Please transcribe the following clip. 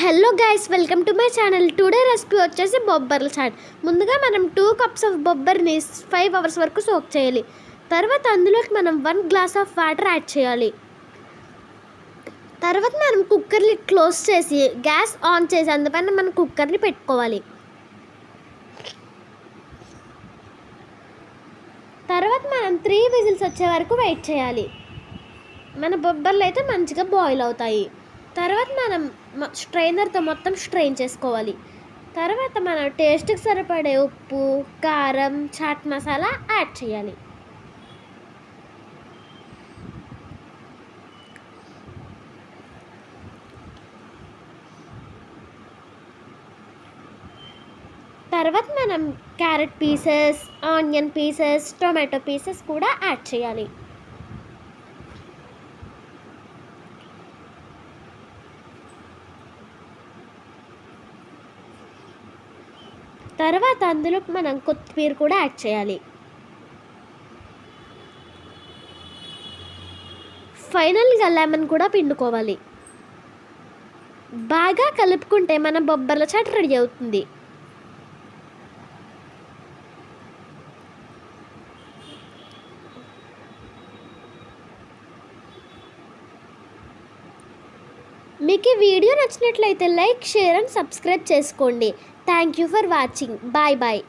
Hello guys, welcome to my channel. Today recipe వచ్చేసి బొబ్బర్ల chat. ముందుగా మనం 2 కప్స్ ఆఫ్ బొబ్బర్ని 5 అవర్స్ వరకు సోక్ చేయాలి. తర్వాత అందులోకి మనం 1 గ్లాస్ ఆఫ్ వాటర్ యాడ్ చేయాలి. తర్వాత మనం కుక్కర్ని క్లోజ్ చేసి గ్యాస్ ఆన్ చేసి అందుపైన మనం కుక్కర్ని పెట్టుకోవాలి. తర్వాత మనం 3 విజిల్స్ వచ్చే వరకు వెయిట్ చేయాలి. మన బొబ్బర్లు అయితే మంచిగా బాయిల్ అవుతాయి. తర్వాత మనం స్ట్రైనర్తో మొత్తం స్ట్రెయిన్ చేసుకోవాలి. తర్వాత మనం టేస్ట్కి సరిపడే ఉప్పు, కారం, చాట్ మసాలా యాడ్ చేయాలి. తర్వాత మనం carrot pieces, onion pieces, tomato pieces కూడా యాడ్ చేయాలి. తర్వాత అందులో మనం కొత్తిమీర కూడా యాడ్ చేయాలి. ఫైనల్గా లెమన్ కూడా పిండుకోవాలి. బాగా కలుపుకుంటే మన బొబ్బర్ల చాట్ రెడీ అవుతుంది. మీకు ఈ వీడియో నచ్చినట్లయితే లైక్, షేర్ అండ్ సబ్స్క్రైబ్ చేసుకోండి. Thank you for watching. Bye bye.